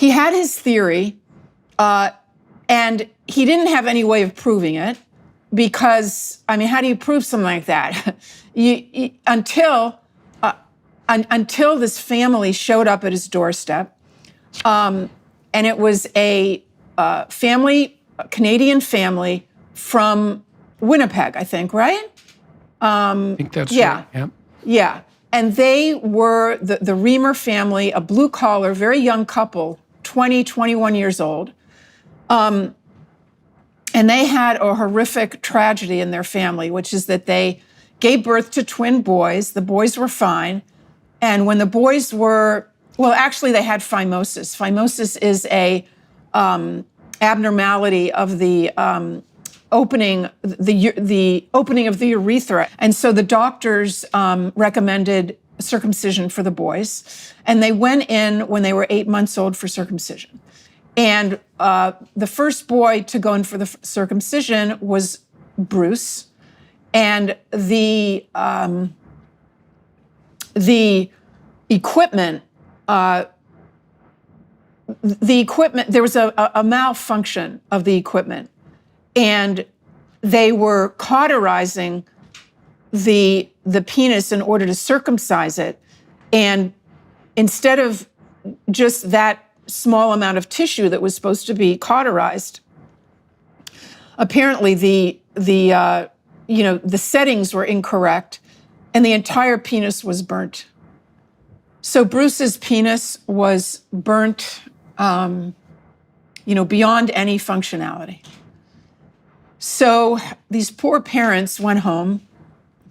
he had his theory, and he didn't have any way of proving it because, I mean, how do you prove something like that? Until this family showed up at his doorstep, and it was a Canadian family from Winnipeg, I think, right? I think that's right. Yeah. Yeah. And they were the Reamer family, a blue-collar, very young couple, 20, 21 years old. And they had a horrific tragedy in their family, which is that they gave birth to twin boys. The boys were fine. And when the boys were, well, actually, they had phimosis. Phimosis is a abnormality of the opening of the urethra. And so the doctors recommended circumcision for the boys. And they went in when they were 8 months old for circumcision. And the first boy to go in for the circumcision was Bruce. And the equipment, there was a malfunction of the equipment. And they were cauterizing the penis in order to circumcise it. And instead of just that small amount of tissue that was supposed to be cauterized, apparently the settings were incorrect, and the entire penis was burnt. So Bruce's penis was burnt, beyond any functionality. So these poor parents went home.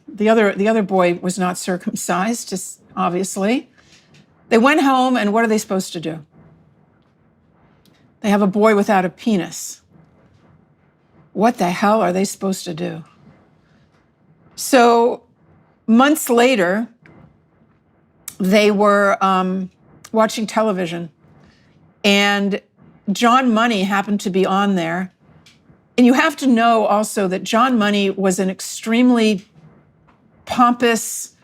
The other boy was not circumcised, just obviously. They went home, and what are they supposed to do? They have a boy without a penis. What the hell are they supposed to do? So months later, they were watching television, and John Money happened to be on there. And you have to know also that John Money was an extremely pompous,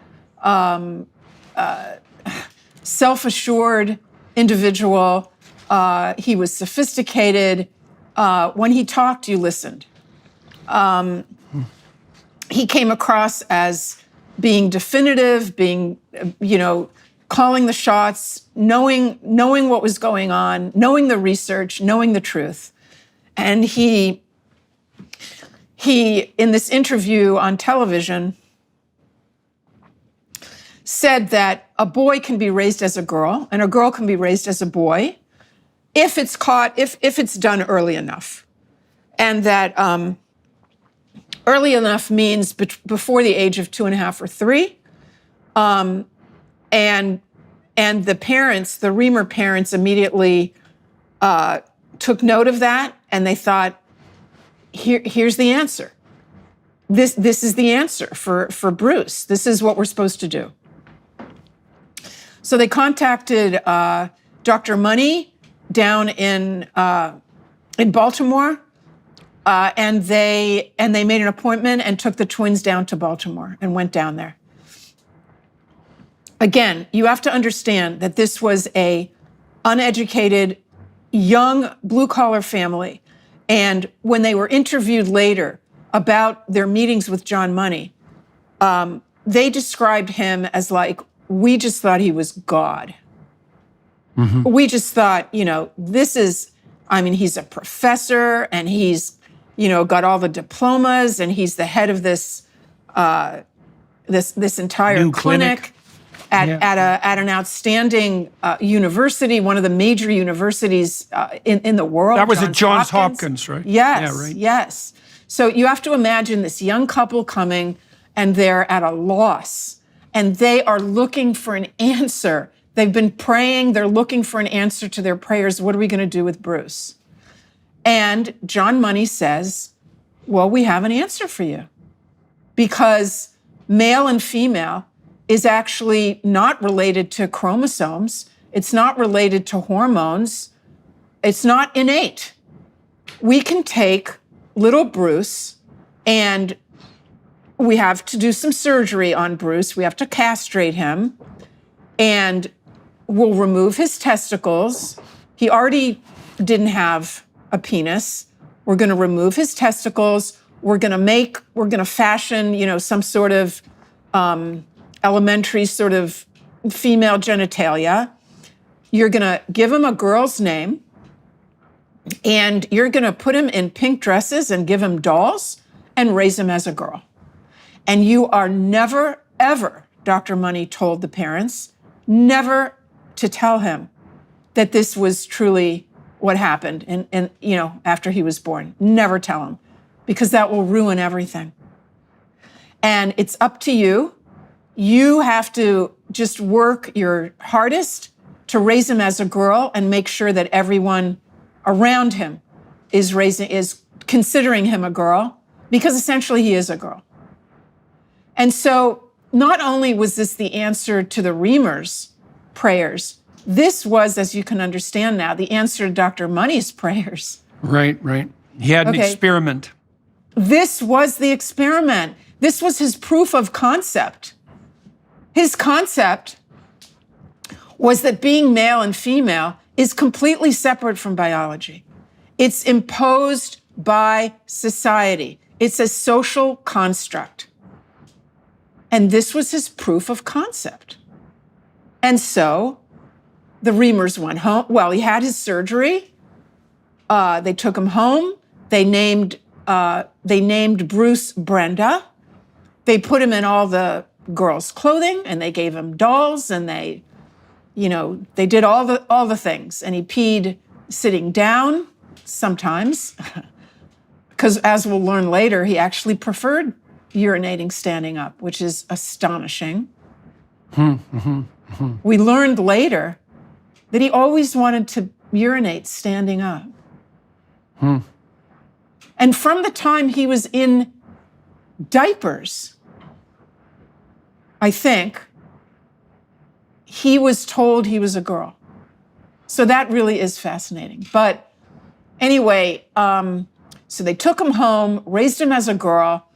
self-assured individual. He was sophisticated. When he talked, you listened. He came across as being definitive, being, calling the shots, knowing what was going on, knowing the research, knowing the truth. And he, in this interview on television, said that a boy can be raised as a girl and a girl can be raised as a boy if it's done early enough. And that early enough means before the age of 2.5 or 3. And the parents, the Reamer parents, immediately took note of that, and they thought, here's the answer. This is the answer for Bruce. This is what we're supposed to do. So they contacted Dr. Money down in Baltimore, and they made an appointment and took the twins down to Baltimore and went down there. Again, you have to understand that this was a uneducated, young blue-collar family. And when they were interviewed later about their meetings with John Money, they described him as like, we just thought he was God. Mm-hmm. We just thought, he's a professor, and he's, got all the diplomas, and he's the head of this entire new clinic. At an outstanding university, one of the major universities in the world. That was at Johns Hopkins, right? Yes, yeah, right. Yes. So you have to imagine this young couple coming, and they're at a loss, and they are looking for an answer. They've been praying, they're looking for an answer to their prayers. What are we going to do with Bruce? And John Money says, well, we have an answer for you. Because male and female is actually not related to chromosomes. It's not related to hormones. It's not innate. We can take little Bruce, and we have to do some surgery on Bruce. We have to castrate him, and we'll remove his testicles, He already didn't have a penis. We're going to remove his testicles. We're going to fashion, some sort of elementary sort of female genitalia. You're going to give him a girl's name, and you're going to put him in pink dresses and give him dolls and raise him as a girl. And you are never, ever, Dr. Money told the parents, never to tell him that this was truly what happened and after he was born. Never tell him, because that will ruin everything. And it's up to you. You have to just work your hardest to raise him as a girl and make sure that everyone around him is considering him a girl, because essentially he is a girl. And so not only was this the answer to the Reamers' prayers, this was, as you can understand now, the answer to Dr. Money's prayers. Right. He had an experiment. This was the experiment. This was his proof of concept. His concept was that being male and female is completely separate from biology. It's imposed by society. It's a social construct. And this was his proof of concept. And so the Reamers went home. Well, he had his surgery. They took him home. They named Bruce Brenda. They put him in all the girls' clothing, and they gave him dolls, and they did all the things. And he peed sitting down sometimes, because as we'll learn later, he actually preferred urinating standing up, which is astonishing. We learned later that he always wanted to urinate standing up. And from the time he was in diapers, I think, he was told he was a girl. So that really is fascinating. But anyway, so they took him home, raised him as a girl,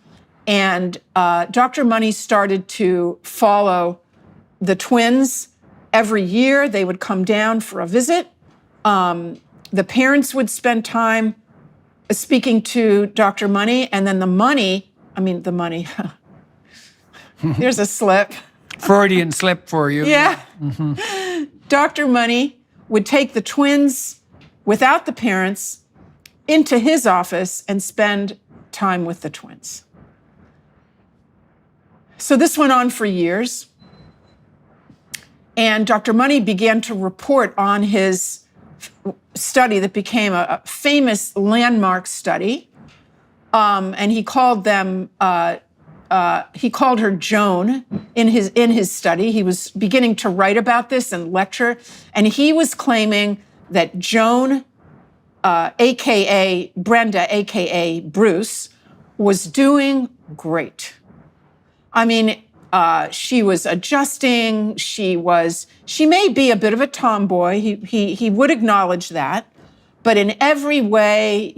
and Dr. Money started to follow the twins every year. They would come down for a visit. The parents would spend time speaking to Dr. Money, and then the money, there's a slip. Freudian slip for you. Yeah. Dr. Money would take the twins without the parents into his office and spend time with the twins. So this went on for years. And Dr. Money began to report on his study that became a famous landmark study. And he called her Joan in his study. He was beginning to write about this and lecture. And he was claiming that Joan, AKA Brenda, AKA Bruce, was doing great. She was adjusting. She may be a bit of a tomboy. He would acknowledge that. But in every way,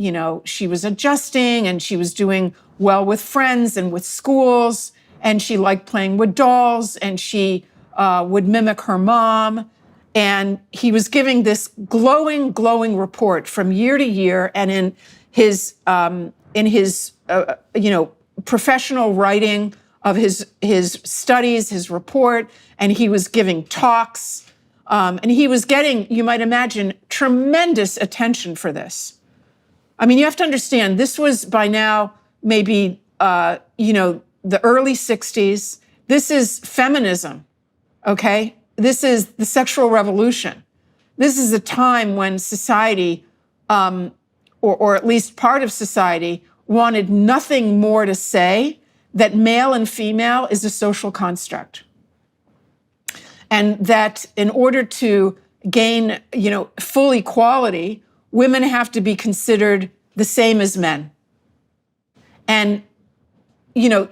she was adjusting, and she was doing well with friends and with schools, and she liked playing with dolls, and she would mimic her mom. And he was giving this glowing report from year to year, and in his professional writing of his studies, his report, and he was giving talks, and he was getting, you might imagine, tremendous attention for this. You have to understand, this was by now maybe, the early 60s. This is feminism, okay? This is the sexual revolution. This is a time when society, or at least part of society, wanted nothing more to say that male and female is a social construct. And that in order to gain, full equality, women have to be considered the same as men. And, to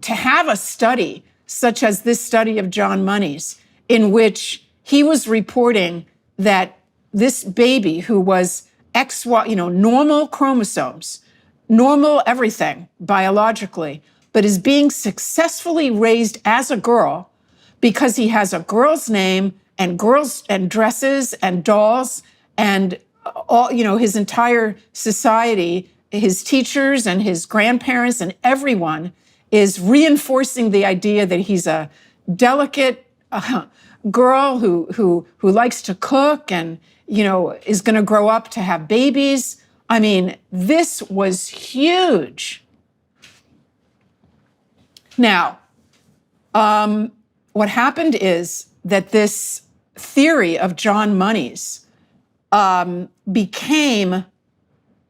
have a study such as this study of John Money's, in which he was reporting that this baby who was XY, normal chromosomes, normal everything biologically, but is being successfully raised as a girl because he has a girl's name and girls and dresses and dolls and all, his entire society, his teachers and his grandparents and everyone is reinforcing the idea that he's a delicate girl who likes to cook and, is going to grow up to have babies. I mean, this was huge. Now, what happened is that this theory of John Money's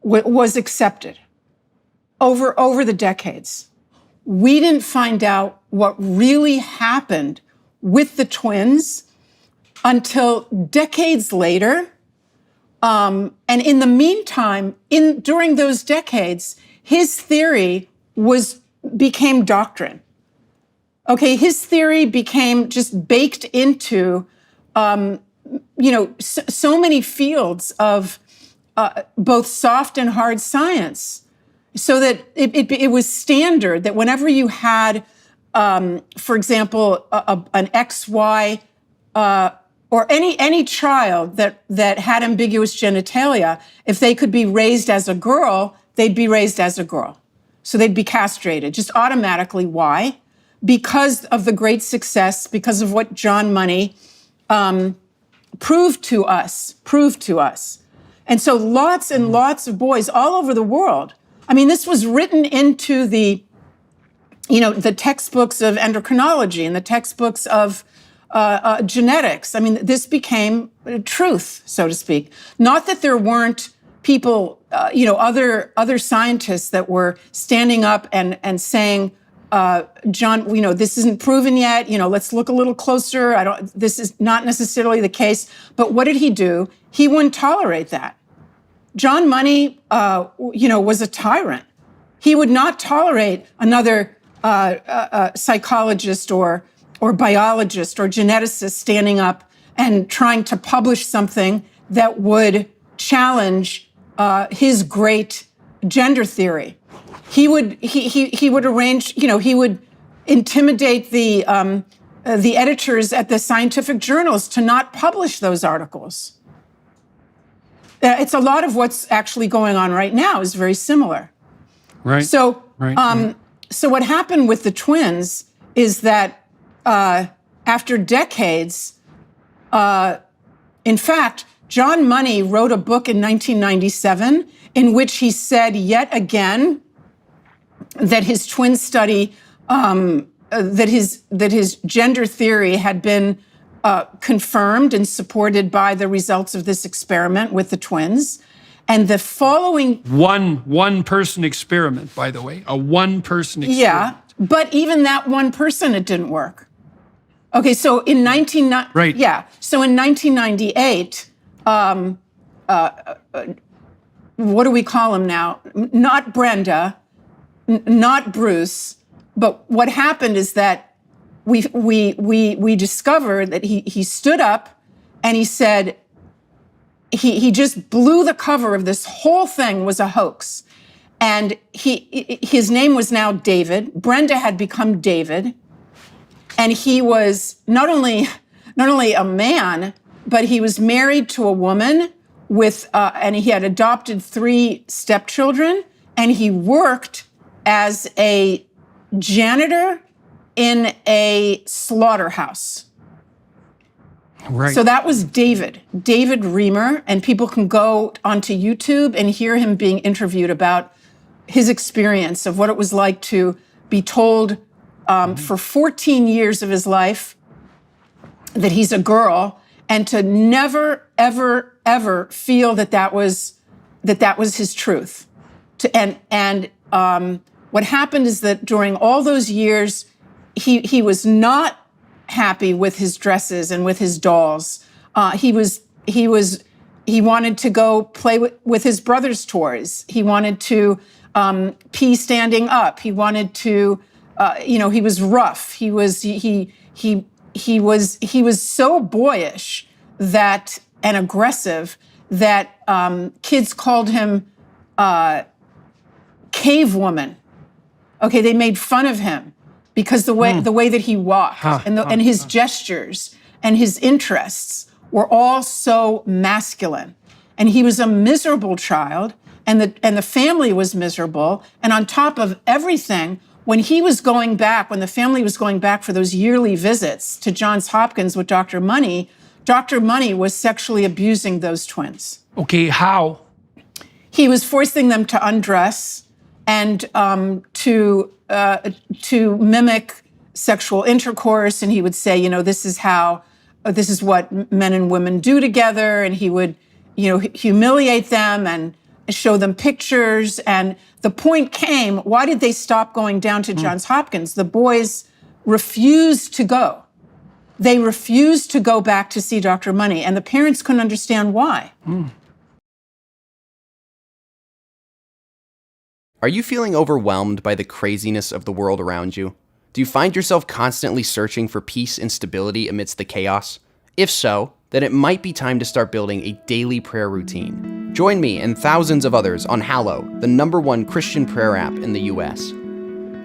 was accepted over the decades. We didn't find out what really happened with the twins until decades later. And in the meantime, during those decades, his theory became doctrine. Okay, his theory became just baked into, so many fields of both soft and hard science, so that it was standard that whenever you had, for example, an XY or any child that had ambiguous genitalia, if they could be raised as a girl, they'd be raised as a girl. So they'd be castrated just automatically. Why? Because of the great success, because of what John Money proved to us. And so lots and lots of boys all over the world. I mean, this was written into the textbooks of endocrinology and the textbooks of genetics. I mean, this became truth, so to speak. Not that there weren't people, other scientists that were standing up and saying, John, this isn't proven yet. Let's look a little closer. This is not necessarily the case. But what did he do? He wouldn't tolerate that. John Money, was a tyrant. He would not tolerate another psychologist or biologist or geneticist standing up and trying to publish something that would challenge his great gender theory. He would arrange, he would intimidate the editors at the scientific journals to not publish those articles. It's a lot of what's actually going on right now is very similar. Right. So what happened with the twins is that after decades, in fact, John Money wrote a book in 1997 in which he said yet again that his twin study, that his gender theory had been confirmed and supported by the results of this experiment with the twins. And the following... One person experiment, by the way, a one-person experiment. Yeah, but even that one person, it didn't work. Okay, so in 1998, what do we call him now? Not Brenda, not Bruce, but what happened is that we discovered that he stood up and he said, he just blew the cover of this whole thing was a hoax. And his name was now David. Brenda had become David. And he was not only a man, but he was married to a woman and he had adopted 3 stepchildren, and he worked as a janitor in a slaughterhouse. Right. So that was David Reamer, and people can go onto YouTube and hear him being interviewed about his experience of what it was like to be told for 14 years of his life that he's a girl, and to never, ever, ever feel that was his truth. What happened is that during all those years, he was not happy with his dresses and with his dolls. He wanted to go play with his brother's toys. He wanted to pee standing up. He wanted to, he was rough. He was so boyish and aggressive that kids called him cave woman. Okay, they made fun of him because the way that he walked and his gestures and his interests were all so masculine. and he was a miserable child, and the family was miserable. And on top of everything, when the family was going back for those yearly visits to Johns Hopkins with Dr. Money was sexually abusing those twins. Okay, how? He was forcing them to undress and to mimic sexual intercourse, and he would say, this is what men and women do together, and he would, humiliate them and show them pictures. And the point came, why did they stop going down to Johns Hopkins? The boys refused to go. They refused to go back to see Dr. Money, and the parents couldn't understand why. Are you feeling overwhelmed by the craziness of the world around you? Do you find yourself constantly searching for peace and stability amidst the chaos? If so, then it might be time to start building a daily prayer routine. Join me and thousands of others on Hallow, the #1 Christian prayer app in the US.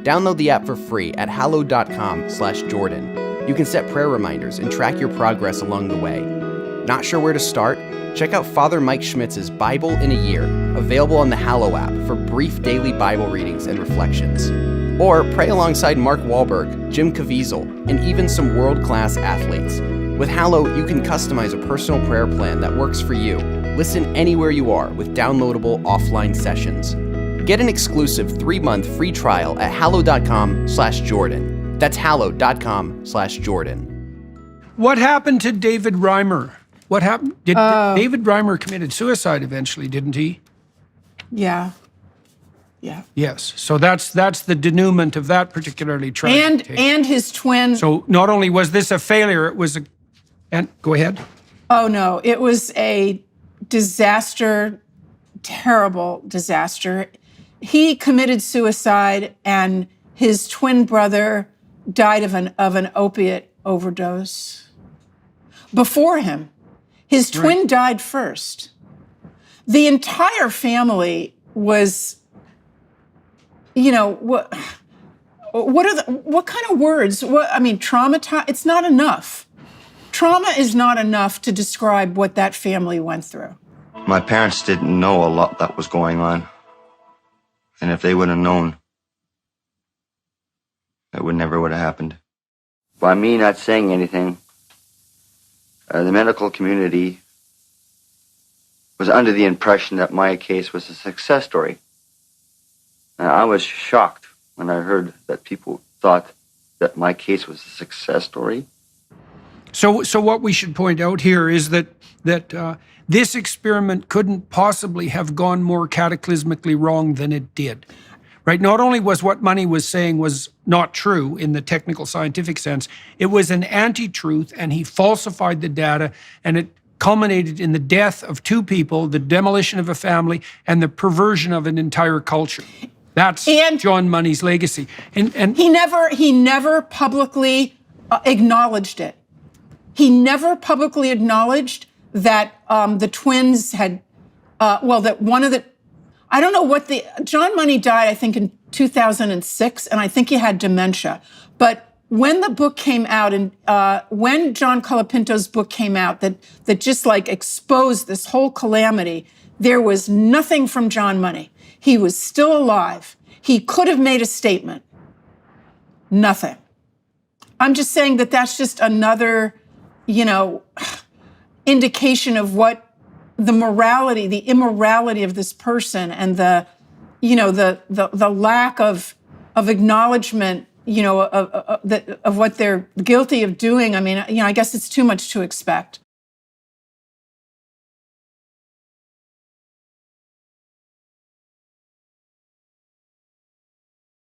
Download the app for free at hallow.com/Jordan. You can set prayer reminders and track your progress along the way. Not sure where to start? Check out Father Mike Schmitz's Bible in a Year, available on the Hallow app for brief daily Bible readings and reflections. Or pray alongside Mark Wahlberg, Jim Caviezel, and even some world-class athletes. With Hallow, you can customize a personal prayer plan that works for you. Listen anywhere you are with downloadable offline sessions. Get an exclusive 3-month free trial at hallow.com/Jordan. That's hallow.com/Jordan. What happened to David Reimer? What happened? David Reimer committed suicide eventually, didn't he? Yeah. Yes. So that's the denouement of that particularly tragic tale. And his twin. So not only was this a failure, it was go ahead. Oh no, it was a disaster, terrible disaster. He committed suicide, and his twin brother died of an opiate overdose before him. His twin died first. The entire family was, what kind of words? Traumatized. It's not enough. Trauma is not enough to describe what that family went through. My parents didn't know a lot that was going on. And if they would have known, it never would have happened. By me not saying anything, the medical community was under the impression that my case was a success story. And I was shocked when I heard that people thought that my case was a success story. So what we should point out here is that this experiment couldn't possibly have gone more cataclysmically wrong than it did. Right? Not only was what Money was saying was not true in the technical scientific sense, it was an anti-truth, and he falsified the data, and it culminated in the death of 2 people, the demolition of a family, and the perversion of an entire culture. That's John Money's legacy. And he never publicly acknowledged it. He never publicly acknowledged that the twins had, that one of the, I don't know what John Money died, I think, in 2006, and I think he had dementia. But when the book came out, and when John Colapinto's book came out that just exposed this whole calamity, there was nothing from John Money. He was still alive. He could have made a statement. Nothing. I'm just saying that that's just another, indication of what the immorality of this person, and the lack of acknowledgement, of what they're guilty of doing. I guess it's too much to expect.